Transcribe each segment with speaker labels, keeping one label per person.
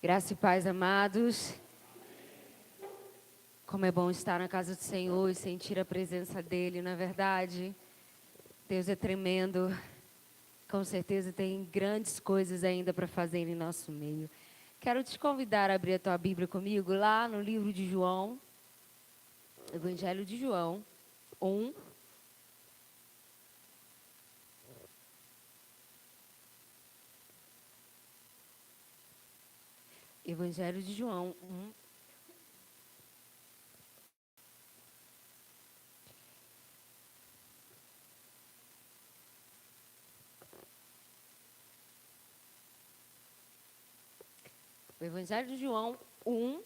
Speaker 1: Graça e paz, amados. Como é bom estar na casa do Senhor e sentir a presença dEle, não é verdade? Deus é tremendo. Com certeza tem grandes coisas ainda para fazer em nosso meio. Quero te convidar a abrir a tua Bíblia comigo lá no livro de João, Evangelho de João 1. Evangelho de João 1. O Evangelho de João 1,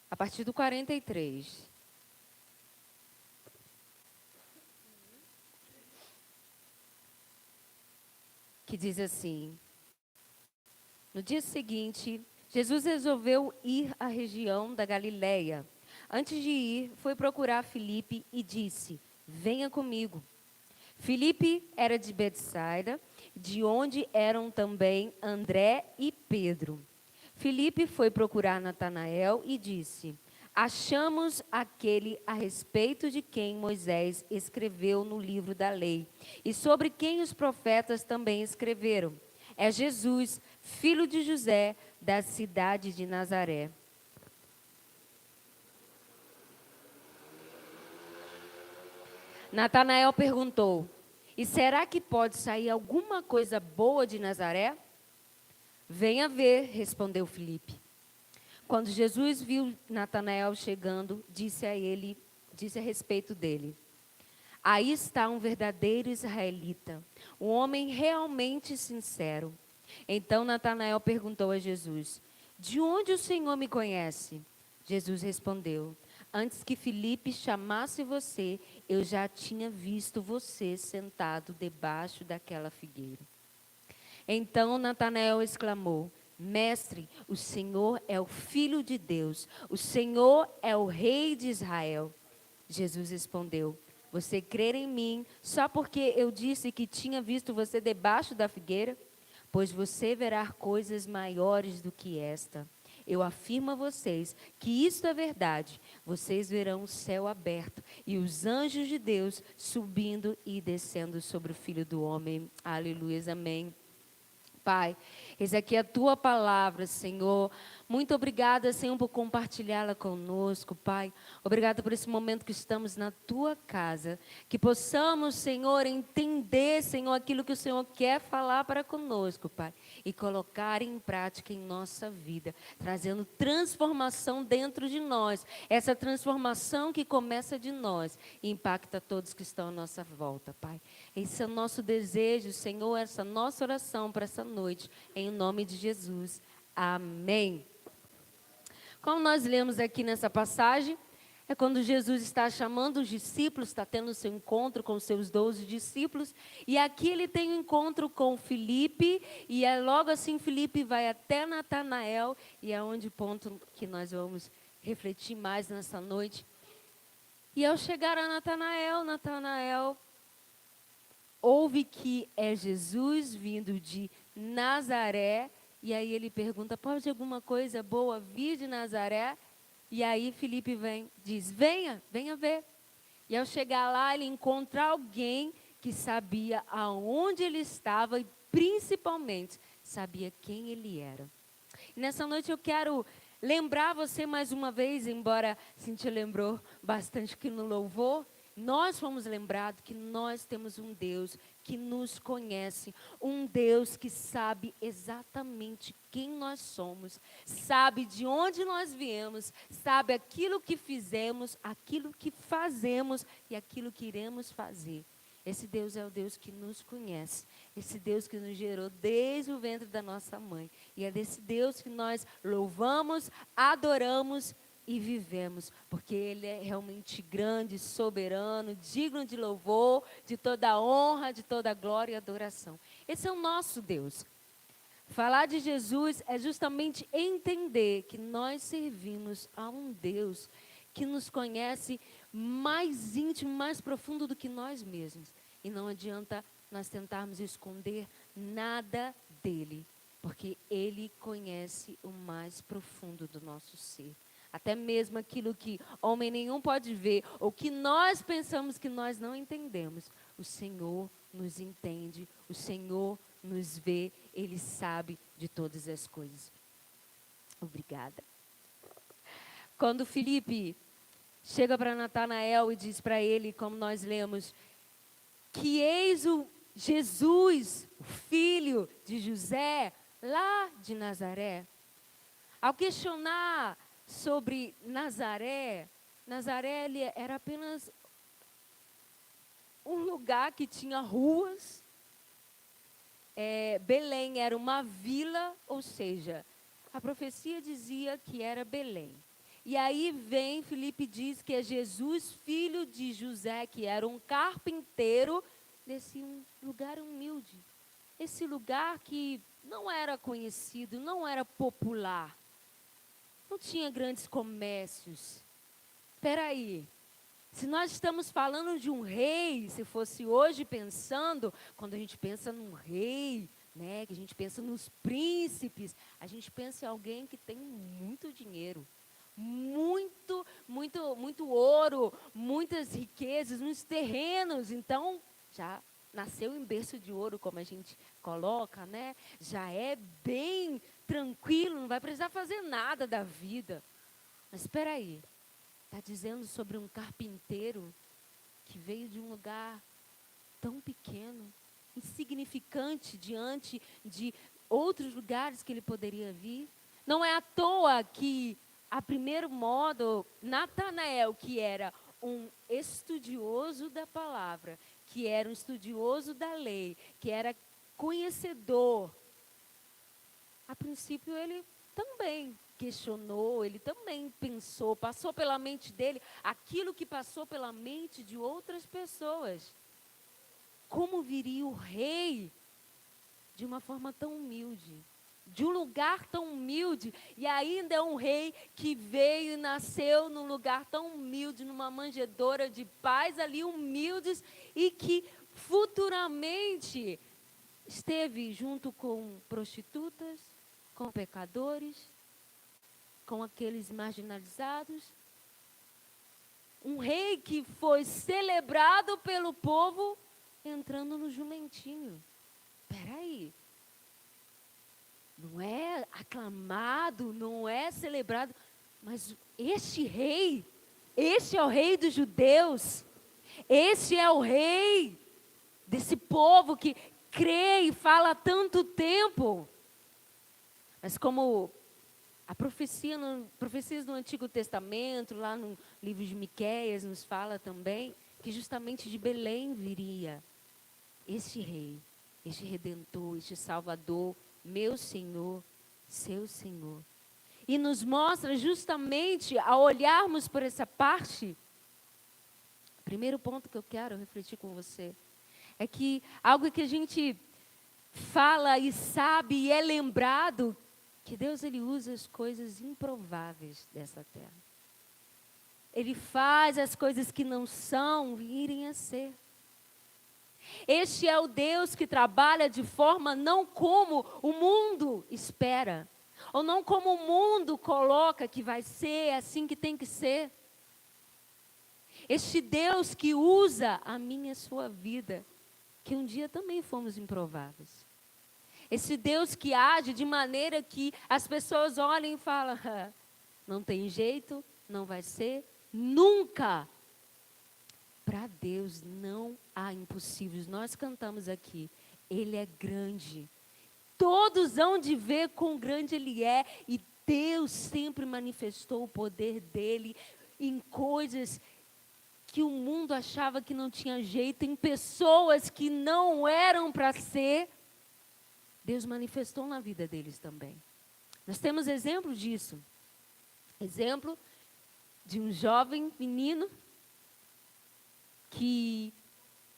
Speaker 1: a partir do 43. Que diz assim: No dia seguinte, Jesus resolveu ir à região da Galileia. Antes de ir, foi procurar Filipe e disse: Venha comigo. Filipe era de Betsaida, de onde eram também André e Pedro. Filipe foi procurar Natanael e disse: Achamos aquele a respeito de quem Moisés escreveu no livro da lei, e sobre quem os profetas também escreveram. É Jesus, filho de José, da cidade de Nazaré. Natanael perguntou: E será que pode sair alguma coisa boa de Nazaré? Venha ver, respondeu Filipe. Quando Jesus viu Natanael chegando, disse a respeito dele: Aí está um verdadeiro israelita, um homem realmente sincero. Então Natanael perguntou a Jesus: De onde o Senhor me conhece? Jesus respondeu: Antes que Filipe chamasse você, eu já tinha visto você sentado debaixo daquela figueira. Então Natanael exclamou: Mestre, o Senhor é o Filho de Deus, o Senhor é o Rei de Israel. Jesus respondeu: Você crê em mim só porque eu disse que tinha visto você debaixo da figueira? Pois você verá coisas maiores do que esta. Eu afirmo a vocês que isto é verdade. Vocês verão o céu aberto e os anjos de Deus subindo e descendo sobre o Filho do Homem. Aleluia, amém. Pai, eis aqui a tua palavra, Senhor. Muito obrigada, Senhor, por compartilhá-la conosco, Pai. Obrigada por esse momento que estamos na tua casa. Que possamos, Senhor, entender, Senhor, aquilo que o Senhor quer falar para conosco, Pai. E colocar em prática em nossa vida, trazendo transformação dentro de nós. Essa transformação que começa de nós e impacta todos que estão à nossa volta, Pai. Esse é o nosso desejo, Senhor, essa nossa oração para essa noite, em nome de Jesus. Amém. Como nós lemos aqui nessa passagem, é quando Jesus está chamando os discípulos, está tendo o seu encontro com os seus 12 discípulos, e aqui ele tem um encontro com Filipe, e logo assim Filipe vai até Natanael, e é onde ponto que nós vamos refletir mais nessa noite. E ao chegar a Natanael ouve que é Jesus vindo de Nazaré, e aí ele pergunta: pode alguma coisa boa vir de Nazaré? E aí Filipe diz: venha ver. E ao chegar lá, ele encontra alguém que sabia aonde ele estava e principalmente sabia quem ele era. E nessa noite eu quero lembrar você mais uma vez, embora Cintia lembrou bastante que no louvor, nós fomos lembrados que nós temos um Deus que nos conhece, um Deus que sabe exatamente quem nós somos, sabe de onde nós viemos, sabe aquilo que fizemos, aquilo que fazemos e aquilo que iremos fazer. Esse Deus é o Deus que nos conhece, esse Deus que nos gerou desde o ventre da nossa mãe. E é desse Deus que nós louvamos, adoramos e vivemos, porque Ele é realmente grande, soberano, digno de louvor, de toda honra, de toda glória e adoração. Esse é o nosso Deus. Falar de Jesus é justamente entender que nós servimos a um Deus que nos conhece mais íntimo, mais profundo do que nós mesmos. E não adianta nós tentarmos esconder nada dele. Porque Ele conhece o mais profundo do nosso ser. Até mesmo aquilo que homem nenhum pode ver, ou que nós pensamos que nós não entendemos. O Senhor nos entende, o Senhor nos vê, Ele sabe de todas as coisas. Obrigada. Quando Filipe chega para Natanael e diz para ele, como nós lemos, que eis o Jesus, o filho de José, lá de Nazaré. Ao questionar sobre Nazaré, Nazaré era apenas um lugar que tinha ruas. Belém era uma vila, ou seja, a profecia dizia que era Belém. E aí vem, Filipe diz que é Jesus, filho de José, que era um carpinteiro, desse lugar humilde. Esse lugar que não era conhecido, não era popular. Não tinha grandes comércios. Espera aí. Se nós estamos falando de um rei, se fosse hoje pensando, quando a gente pensa num rei, né, que a gente pensa nos príncipes, a gente pensa em alguém que tem muito dinheiro, muito ouro, muitas riquezas, muitos terrenos. Então, já nasceu em berço de ouro, como a gente coloca, né? Já é bem tranquilo, não vai precisar fazer nada da vida. Mas espera aí, está dizendo sobre um carpinteiro que veio de um lugar tão pequeno, insignificante diante de outros lugares que ele poderia vir. Não é à toa que, a primeiro modo, Natanael, que era um estudioso da palavra, que era um estudioso da lei, que era conhecedor, a princípio ele também questionou, ele também pensou, passou pela mente dele aquilo que passou pela mente de outras pessoas. Como viria o rei de uma forma tão humilde, de um lugar tão humilde, e ainda é um rei que veio e nasceu num lugar tão humilde, numa manjedoura de pais ali humildes, e que futuramente esteve junto com prostitutas, com pecadores, com aqueles marginalizados. Um rei que foi celebrado pelo povo entrando no jumentinho. Espera aí. Não é aclamado, não é celebrado, mas este é o rei dos judeus, este é o rei desse povo que crê e fala há tanto tempo. Mas como a profecias do Antigo Testamento, lá no livro de Miqueias, nos fala também que justamente de Belém viria este rei, este redentor, este salvador, meu Senhor, seu Senhor. E nos mostra justamente, ao olharmos por essa parte, o primeiro ponto que eu quero refletir com você, é que algo que a gente fala e sabe e é lembrado, que Deus ele usa as coisas improváveis dessa terra. Ele faz as coisas que não são virem a ser. Este é o Deus que trabalha de forma não como o mundo espera, ou não como o mundo coloca que vai ser, assim que tem que ser. Este Deus que usa a minha e a sua vida, que um dia também fomos improváveis. Esse Deus que age de maneira que as pessoas olhem e falam, não tem jeito, não vai ser, nunca. Para Deus não há impossíveis. Nós cantamos aqui, Ele é grande. Todos hão de ver quão grande Ele é. E Deus sempre manifestou o poder dEle em coisas que o mundo achava que não tinha jeito, em pessoas que não eram para ser. Deus manifestou na vida deles também. Nós temos exemplo disso. Exemplo de um jovem menino que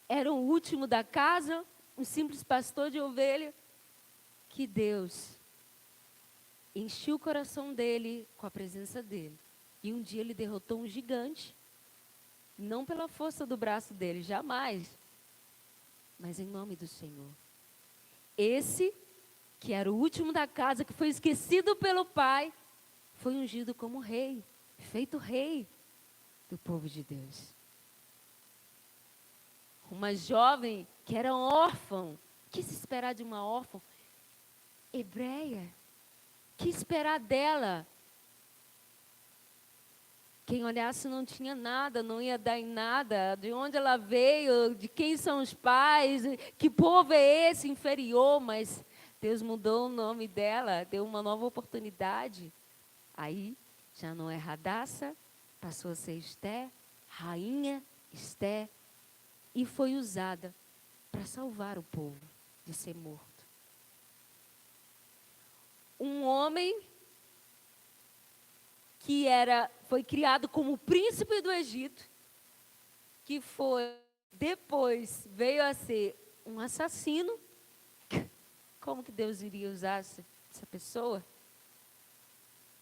Speaker 1: era o último da casa, um simples pastor de ovelha, que Deus encheu o coração dele com a presença dele. E um dia ele derrotou um gigante, não pela força do braço dele, jamais, mas em nome do Senhor. Esse que era o último da casa, que foi esquecido pelo pai, foi ungido como rei, feito rei do povo de Deus. Uma jovem que era órfã, o que se esperar de uma órfã? Hebreia, o que esperar dela? Quem olhasse não tinha nada, não ia dar em nada, de onde ela veio, de quem são os pais, que povo é esse inferior, mas Deus mudou o nome dela, deu uma nova oportunidade. Aí já não é Radassa, passou a ser Esté, rainha Esté, e foi usada para salvar o povo de ser morto. Um homem que foi criado como príncipe do Egito, que depois veio a ser um assassino. Como que Deus iria usar essa pessoa?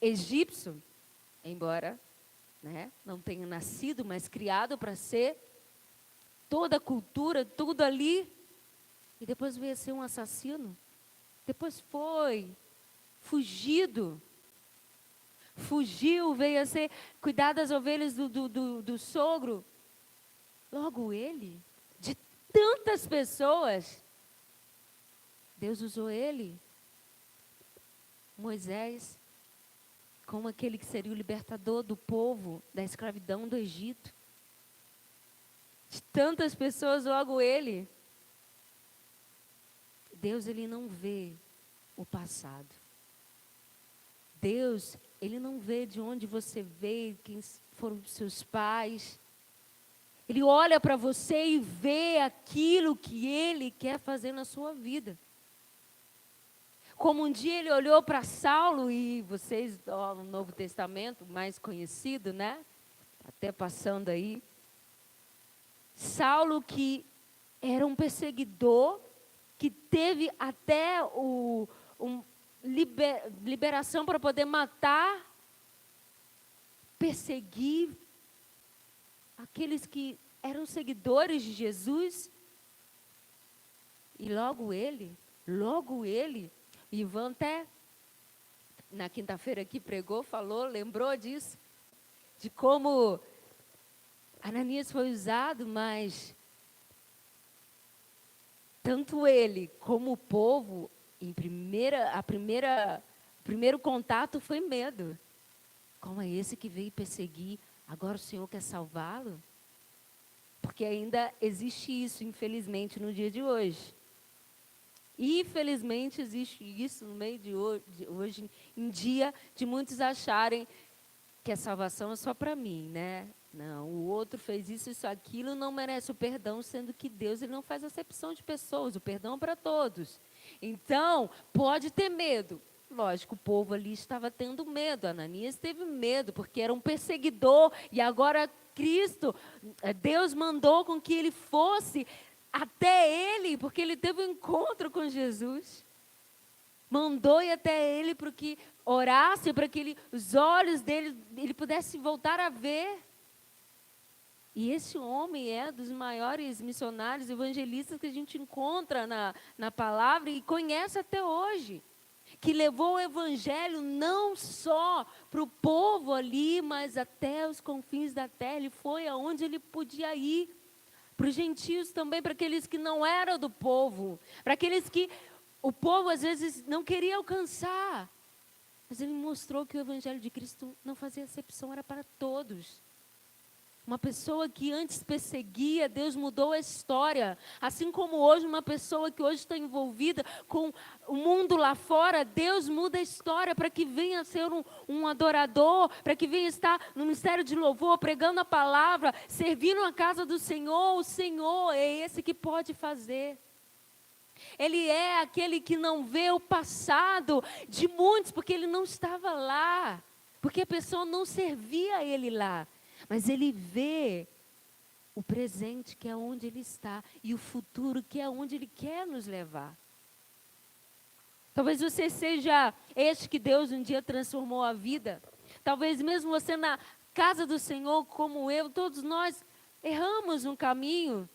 Speaker 1: Egípcio, embora não tenha nascido, mas criado para ser toda a cultura, tudo ali, e depois veio a ser um assassino. Depois fugiu, veio a ser cuidar das ovelhas do sogro. Logo ele, de tantas pessoas, Deus usou ele, Moisés, como aquele que seria o libertador do povo da escravidão do Egito. De tantas pessoas, logo ele. Deus, ele não vê o passado. Deus, ele não vê de onde você veio, quem foram os seus pais. Ele olha para você e vê aquilo que ele quer fazer na sua vida. Como um dia ele olhou para Saulo, e vocês, no Novo Testamento, mais conhecido, até passando aí. Saulo, que era um perseguidor, que teve até liberação para poder matar, perseguir aqueles que eram seguidores de Jesus. E logo ele, Ivan até na quinta-feira aqui pregou, falou, lembrou disso, de como Ananias foi usado, mas tanto ele como o povo, o primeiro contato foi medo. Como é esse que veio perseguir? Agora o Senhor quer salvá-lo? Porque ainda existe isso, infelizmente, no dia de hoje. Infelizmente existe isso no meio de hoje em dia, de muitos acharem que a salvação é só para mim, Não, o outro fez isso, aquilo, não merece o perdão, sendo que Deus, ele não faz acepção de pessoas, o perdão é para todos. Então, pode ter medo. Lógico, o povo ali estava tendo medo, Ananias teve medo, porque era um perseguidor, e agora Deus mandou com que ele fosse até ele, porque ele teve um encontro com Jesus. Mandou ir até ele para que orasse, para que os olhos dele, ele pudesse voltar a ver. E esse homem é dos maiores missionários, evangelistas que a gente encontra na palavra e conhece até hoje. Que levou o evangelho não só para o povo ali, mas até os confins da terra. Ele foi aonde ele podia ir. Para os gentios também, para aqueles que não eram do povo. Para aqueles que o povo às vezes não queria alcançar. Mas ele mostrou que o evangelho de Cristo não fazia acepção, era para todos. Uma pessoa que antes perseguia, Deus mudou a história. Assim como hoje, uma pessoa que hoje está envolvida com o mundo lá fora, Deus muda a história para que venha ser um adorador, para que venha estar no ministério de louvor, pregando a palavra, servindo a casa do Senhor. O Senhor é esse que pode fazer. Ele é aquele que não vê o passado de muitos, porque ele não estava lá, porque a pessoa não servia a ele lá. Mas ele vê o presente, que é onde ele está, e o futuro, que é onde ele quer nos levar. Talvez você seja este que Deus um dia transformou a vida. Talvez mesmo você na casa do Senhor, como eu, todos nós erramos um caminho.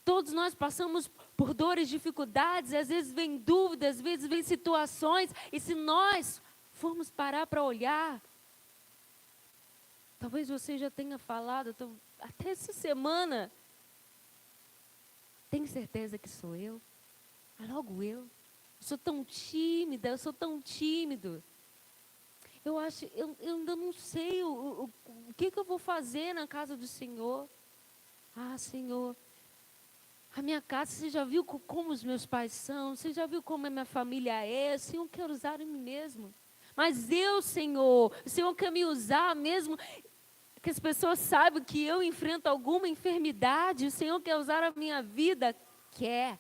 Speaker 1: Todos nós passamos por dores, dificuldades, às vezes vem dúvidas, às vezes vem situações, e se nós formos parar para olhar, talvez você já tenha falado, até essa semana, tem certeza que sou eu? É logo eu. Eu sou tão tímida, eu sou tão tímido. Eu ainda não sei o que eu vou fazer na casa do Senhor. Ah, Senhor, a minha casa, você já viu como os meus pais são? Você já viu como a minha família é? O Senhor quer usar em mim mesmo. Mas eu, Senhor, o Senhor quer me usar mesmo, que as pessoas saibam que eu enfrento alguma enfermidade. O Senhor quer usar a minha vida? Quer.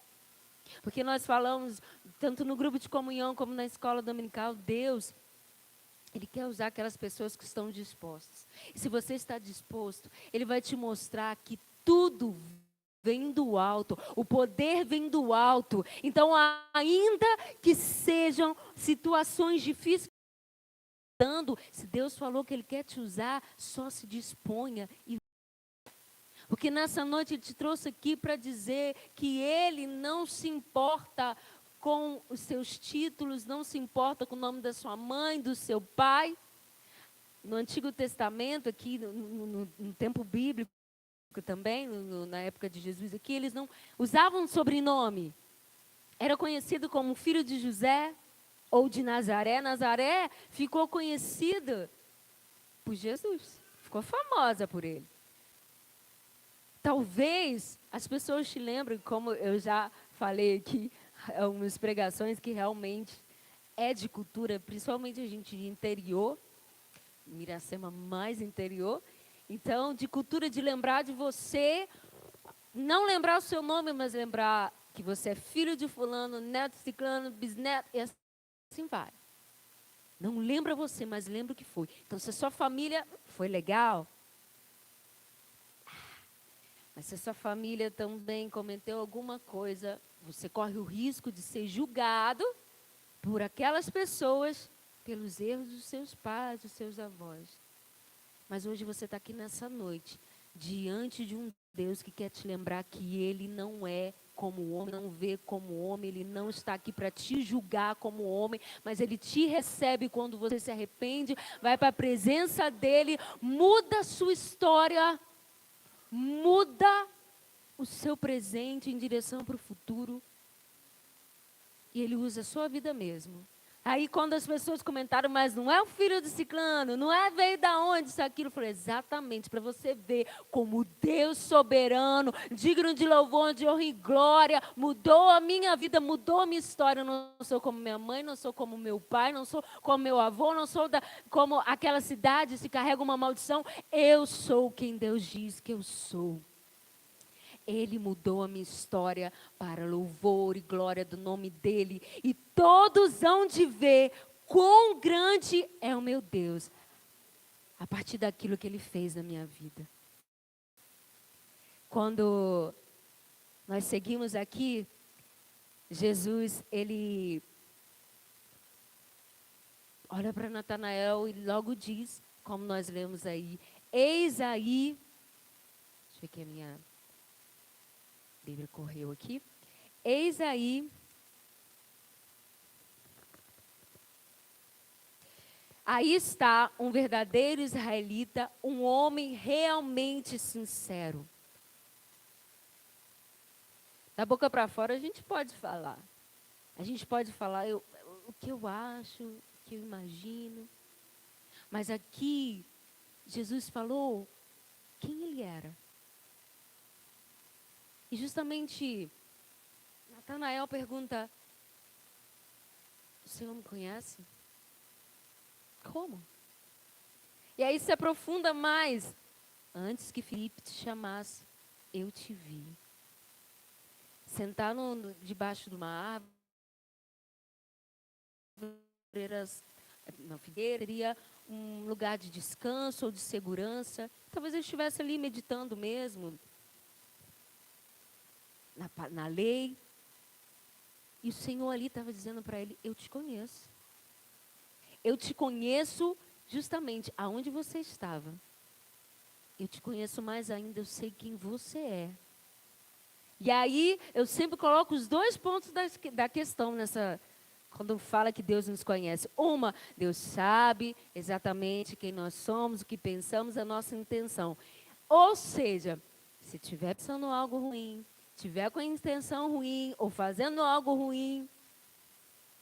Speaker 1: Porque nós falamos, tanto no grupo de comunhão como na escola dominical, Deus, Ele quer usar aquelas pessoas que estão dispostas. E se você está disposto, Ele vai te mostrar que tudo vem do alto, o poder vem do alto. Então, ainda que sejam situações difíceis, se Deus falou que Ele quer te usar, só se disponha. Porque nessa noite Ele te trouxe aqui para dizer que Ele não se importa com os seus títulos, não se importa com o nome da sua mãe, do seu pai. No Antigo Testamento, aqui no tempo bíblico também, na época de Jesus aqui, eles não usavam sobrenome. Era conhecido como filho de José ou de Nazaré. Nazaré ficou conhecida por Jesus, ficou famosa por ele. Talvez as pessoas te lembrem, como eu já falei aqui, algumas pregações que realmente é de cultura, principalmente a gente de interior, Miracema mais interior. Então, de cultura de lembrar de você, não lembrar o seu nome, mas lembrar que você é filho de fulano, neto de ciclano, bisneto, e assim vai. Não lembra você, mas lembra o que foi. Então, se a sua família foi legal, mas se a sua família também cometeu alguma coisa, você corre o risco de ser julgado por aquelas pessoas, pelos erros dos seus pais, dos seus avós. Mas hoje você está aqui nessa noite, diante de um Deus que quer te lembrar que Ele não é como homem, não vê como homem, Ele não está aqui para te julgar como homem, mas Ele te recebe quando você se arrepende, vai para a presença dEle, muda a sua história, muda o seu presente em direção para o futuro, e Ele usa a sua vida mesmo. Aí quando as pessoas comentaram, mas não é o filho de ciclano, não é veio da onde isso, aquilo, eu falei, exatamente, para você ver como Deus soberano, digno de louvor, de honra e glória, mudou a minha vida, mudou a minha história. Eu não sou como minha mãe, não sou como meu pai, não sou como meu avô, não sou como aquela cidade se carrega uma maldição. Eu sou quem Deus diz que eu sou. Ele mudou a minha história para louvor e glória do nome dEle. E todos hão de ver quão grande é o meu Deus, a partir daquilo que Ele fez na minha vida. Quando nós seguimos aqui, Jesus, Ele olha para Natanael e logo diz, como nós lemos aí, eis aí, deixa eu ver que a minha Bíblia correu aqui. Eis aí está um verdadeiro israelita, um homem realmente sincero. Da boca para fora a gente pode falar. A gente pode falar o que eu acho, o que eu imagino. Mas aqui, Jesus falou quem Ele era. E justamente, Natanael pergunta, o Senhor me conhece? Como? E aí se aprofunda mais. Antes que Filipe te chamasse, eu te vi. Sentar debaixo de uma árvore, na figueira, seria um lugar de descanso ou de segurança. Talvez ele estivesse ali meditando mesmo, na lei. E o Senhor ali estava dizendo para ele, eu te conheço. Eu te conheço justamente aonde você estava. Eu te conheço mais ainda, eu sei quem você é. E aí, eu sempre coloco os dois pontos da questão quando fala que Deus nos conhece. Uma, Deus sabe exatamente quem nós somos, o que pensamos, a nossa intenção. Ou seja, se estiver pensando algo ruim, estiver com a intenção ruim, ou fazendo algo ruim,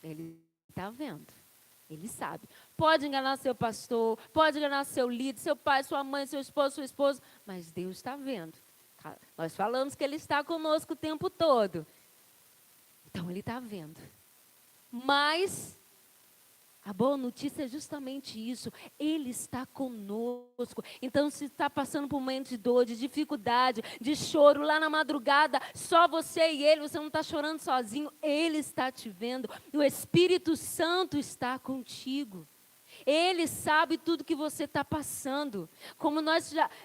Speaker 1: Ele está vendo. Ele sabe. Pode enganar seu pastor, pode enganar seu líder, seu pai, sua mãe, seu esposo, sua esposa, mas Deus está vendo. Nós falamos que Ele está conosco o tempo todo. Então, Ele está vendo. Mas a boa notícia é justamente isso. Ele está conosco. Então, se está passando por um momento de dor, de dificuldade, de choro lá na madrugada, só você e Ele, você não está chorando sozinho. Ele está te vendo. O Espírito Santo está contigo. Ele sabe tudo que você está passando. Como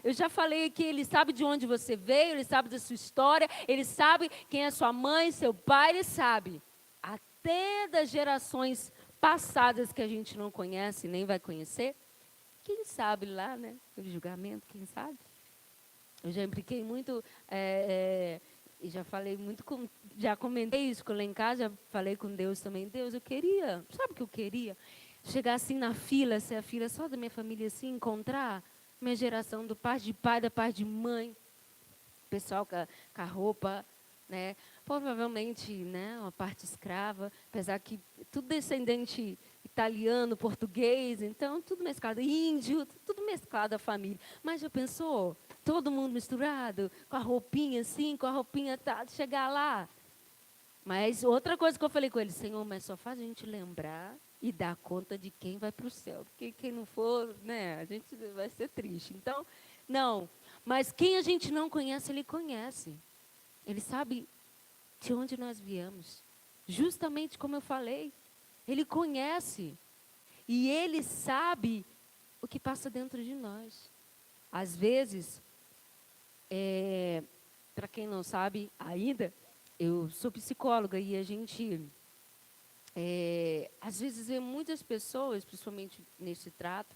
Speaker 1: eu já falei aqui, Ele sabe de onde você veio, Ele sabe da sua história, Ele sabe quem é sua mãe, seu pai, Ele sabe. Até das gerações passadas que a gente não conhece, nem vai conhecer. Quem sabe lá, né? O julgamento, quem sabe? Eu já impliquei muito, e já falei muito, já comentei isso lá em casa, já falei com Deus também. Deus, eu queria, sabe o que eu queria? Chegar assim na fila, ser a fila só da minha família, assim, encontrar minha geração, do parte de pai, da parte de mãe, pessoal com a roupa, né? Provavelmente, né, uma parte escrava, apesar que tudo descendente italiano, português, então tudo mesclado, índio, tudo mesclado a família. Mas já pensou? Todo mundo misturado, com a roupinha assim, com a roupinha tá, chegar lá. Mas outra coisa que eu falei com ele, Senhor, mas só faz a gente lembrar e dar conta de quem vai para o céu. Porque quem não for, né, a gente vai ser triste. Então, não. Mas quem a gente não conhece, Ele conhece. Ele sabe de onde nós viemos. Justamente como eu falei. Ele conhece. E Ele sabe o que passa dentro de nós. Às vezes, para quem não sabe ainda, eu sou psicóloga e a gente, às vezes, vê muitas pessoas, principalmente nesse trato,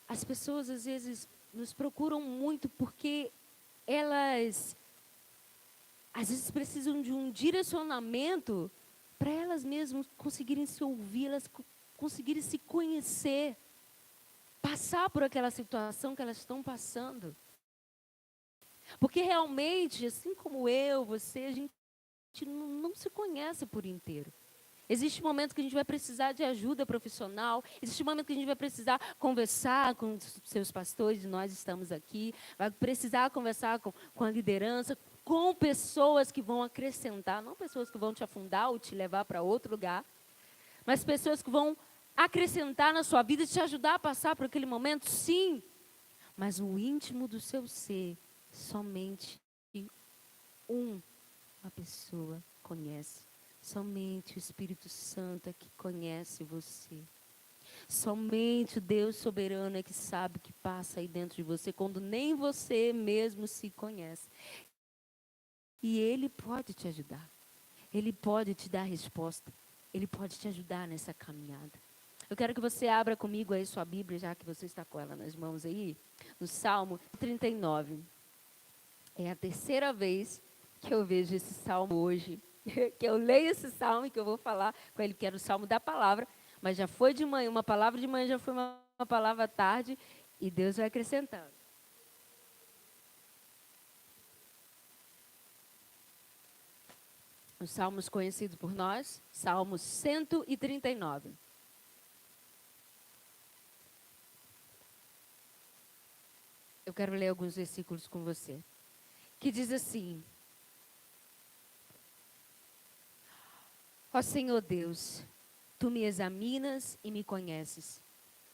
Speaker 1: as pessoas, às vezes, nos procuram muito porque elas, às vezes, precisam de um direcionamento para elas mesmas conseguirem se ouvir, elas conseguirem se conhecer, passar por aquela situação que elas estão passando. Porque realmente, assim como eu, você, a gente não se conhece por inteiro. Existe um momento que a gente vai precisar de ajuda profissional, existe um momento que a gente vai precisar conversar com os seus pastores, nós estamos aqui, vai precisar conversar com a liderança, com pessoas que vão acrescentar, não pessoas que vão te afundar ou te levar para outro lugar, mas pessoas que vão acrescentar na sua vida e te ajudar a passar por aquele momento, sim. Mas o íntimo do seu ser, somente uma pessoa conhece. Somente o Espírito Santo é que conhece você. Somente o Deus soberano é que sabe o que passa aí dentro de você, quando nem você mesmo se conhece. E Ele pode te ajudar. Ele pode te dar resposta. Ele pode te ajudar nessa caminhada. Eu quero que você abra comigo aí sua Bíblia, já que você está com ela nas mãos aí, no Salmo 39. É a terceira vez que eu vejo esse salmo hoje, que eu leio esse salmo e que eu vou falar com ele, que era o salmo da palavra, mas já foi de manhã, uma palavra de manhã já foi uma palavra à tarde, e Deus vai acrescentando. Os salmos conhecidos por nós, Salmo 139. Eu quero ler alguns versículos com você, que diz assim: Ó Senhor Deus, Tu me examinas e me conheces.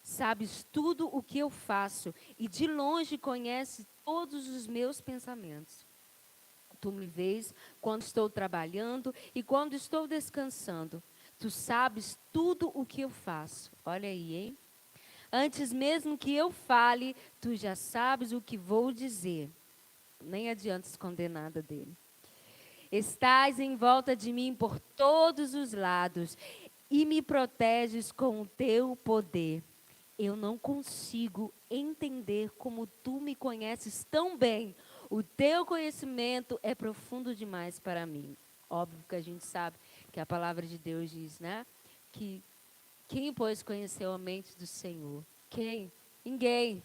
Speaker 1: Sabes tudo o que eu faço e de longe conheces todos os meus pensamentos. Tu me vês quando estou trabalhando e quando estou descansando. Tu sabes tudo o que eu faço. Olha aí, hein? Antes mesmo que eu fale, tu já sabes o que vou dizer. Nem adianta esconder nada dele. Estás em volta de mim por todos os lados e me proteges com o teu poder. Eu não consigo entender como tu me conheces tão bem. O teu conhecimento é profundo demais para mim. Óbvio que a gente sabe que a palavra de Deus diz, né? Que quem, pois, conheceu a mente do Senhor? Quem? Ninguém.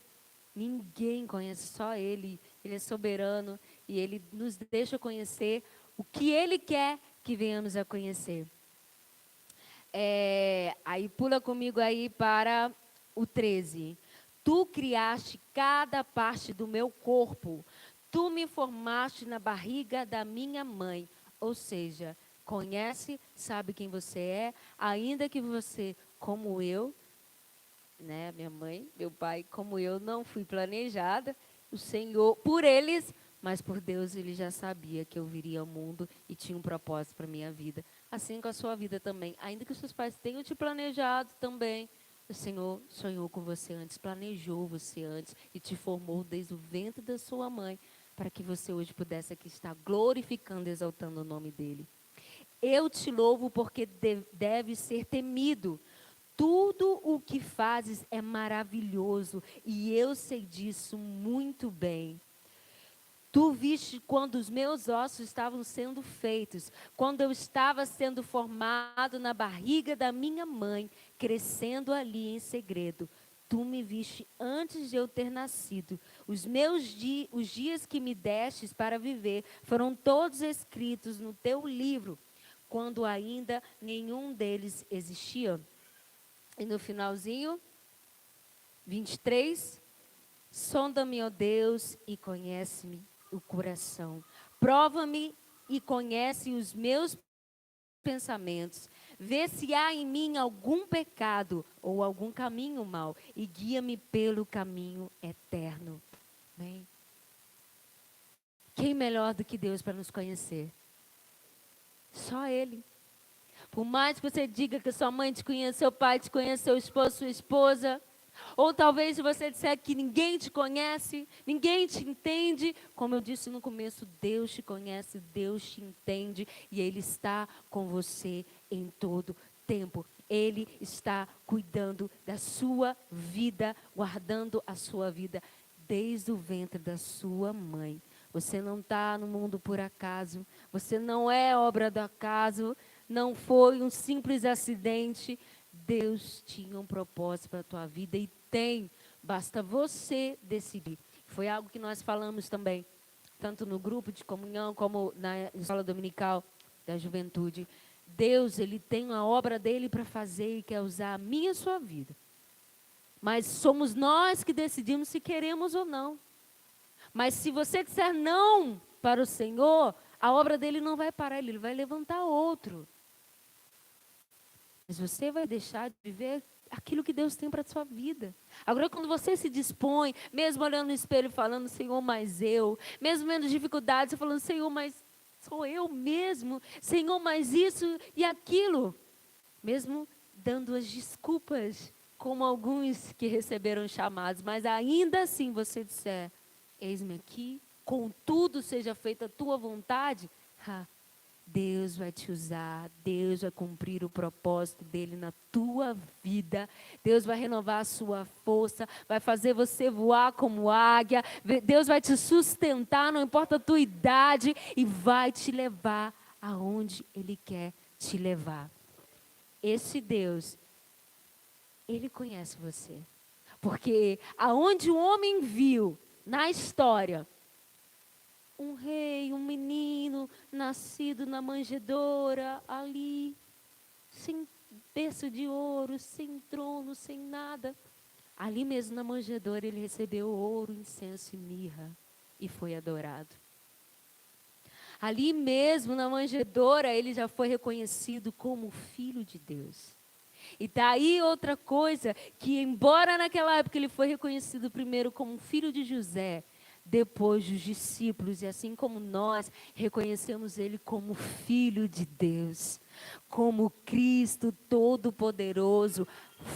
Speaker 1: Ninguém conhece, só Ele. Ele é soberano e Ele nos deixa conhecer o que Ele quer que venhamos a conhecer. Aí pula comigo aí para o 13. Tu criaste cada parte do meu corpo. Tu me formaste na barriga da minha mãe. Ou seja, conhece, sabe quem você é, ainda que você, como eu, né, minha mãe, meu pai, como eu, não fui planejada, o Senhor, por eles, mas por Deus, ele já sabia que eu viria ao mundo e tinha um propósito para a minha vida. Assim com a sua vida também. Ainda que os seus pais tenham te planejado também, o Senhor sonhou com você antes, planejou você antes e te formou desde o ventre da sua mãe, para que você hoje pudesse aqui estar glorificando, exaltando o nome dele. Eu te louvo porque deve ser temido. Tudo o que fazes é maravilhoso e eu sei disso muito bem. Tu viste quando os meus ossos estavam sendo feitos, quando eu estava sendo formado na barriga da minha mãe, crescendo ali em segredo. Tu me viste antes de eu ter nascido. Os dias que me destes para viver foram todos escritos no teu livro, quando ainda nenhum deles existia. E no finalzinho, 23, sonda-me, ó Deus, e conhece-me o coração. Prova-me e conhece os meus pensamentos. Vê se há em mim algum pecado ou algum caminho mau e guia-me pelo caminho eterno. Amém? Quem melhor do que Deus para nos conhecer? Só Ele. Por mais que você diga que sua mãe te conhece, seu pai te conhece, seu esposo, sua esposa, ou talvez você disser que ninguém te conhece, ninguém te entende, como eu disse no começo, Deus te conhece, Deus te entende e Ele está com você em todo tempo. Ele está cuidando da sua vida, guardando a sua vida desde o ventre da sua mãe. Você não está no mundo por acaso, você não é obra do acaso, não foi um simples acidente. Deus tinha um propósito para a tua vida e tem, basta você decidir. Foi algo que nós falamos também, tanto no grupo de comunhão como na escola dominical da juventude. Deus, Ele tem uma obra dele para fazer e quer usar a minha e a sua vida. Mas somos nós que decidimos se queremos ou não. Mas se você disser não para o Senhor, a obra dele não vai parar, Ele vai levantar outro. Mas você vai deixar de viver aquilo que Deus tem para a sua vida. Agora, quando você se dispõe, mesmo olhando no espelho e falando, Senhor, mas eu, mesmo vendo dificuldades, você falando, Senhor, mas sou eu mesmo, Senhor, mas isso e aquilo, mesmo dando as desculpas, como alguns que receberam chamados, mas ainda assim você disser, eis-me aqui, contudo seja feita a tua vontade, Deus vai te usar, Deus vai cumprir o propósito dele na tua vida, Deus vai renovar a sua força, vai fazer você voar como águia, Deus vai te sustentar, não importa a tua idade, e vai te levar aonde Ele quer te levar. Esse Deus, Ele conhece você, porque aonde o homem viu na história, um rei, um menino, nascido na manjedoura, ali, sem berço de ouro, sem trono, sem nada. Ali mesmo na manjedoura ele recebeu ouro, incenso e mirra e foi adorado. Ali mesmo na manjedoura ele já foi reconhecido como filho de Deus. E daí outra coisa, que embora naquela época ele foi reconhecido primeiro como filho de José, depois dos discípulos, e assim como nós, reconhecemos Ele como Filho de Deus, como Cristo Todo-Poderoso,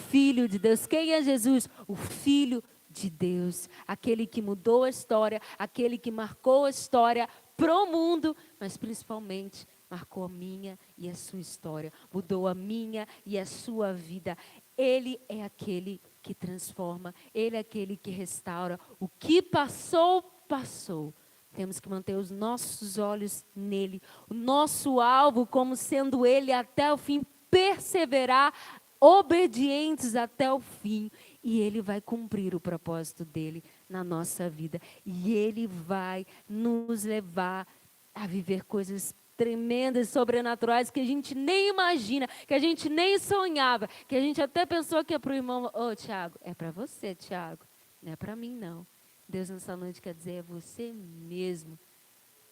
Speaker 1: Filho de Deus. Quem é Jesus? O Filho de Deus, aquele que mudou a história, aquele que marcou a história pro mundo, mas principalmente marcou a minha e a sua história, mudou a minha e a sua vida. Ele é aquele que transforma, Ele é aquele que restaura. O que passou, passou. Temos que manter os nossos olhos nele, o nosso alvo como sendo ele até o fim, perseverar, obedientes até o fim. E ele vai cumprir o propósito dele na nossa vida. E ele vai nos levar a viver coisas tremendas, sobrenaturais, que a gente nem imagina, que a gente nem sonhava, que a gente até pensou que é para o irmão. Ô, Tiago, é para você, Tiago, não é para mim, não. Deus nessa noite quer dizer, é você mesmo.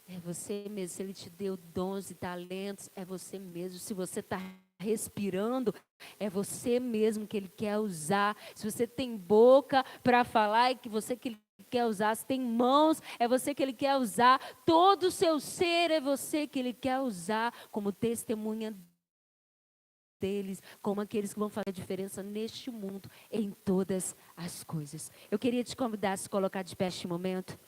Speaker 1: É você mesmo. Se Ele te deu dons e talentos, é você mesmo. Se você está respirando, é você mesmo que Ele quer usar. Se você tem boca para falar, é que você que Ele quer usar. Se tem mãos, é você que Ele quer usar. Todo o seu ser é você que Ele quer usar como testemunha deles, como aqueles que vão fazer a diferença neste mundo, em todas as coisas. Eu queria te convidar a se colocar de pé neste momento.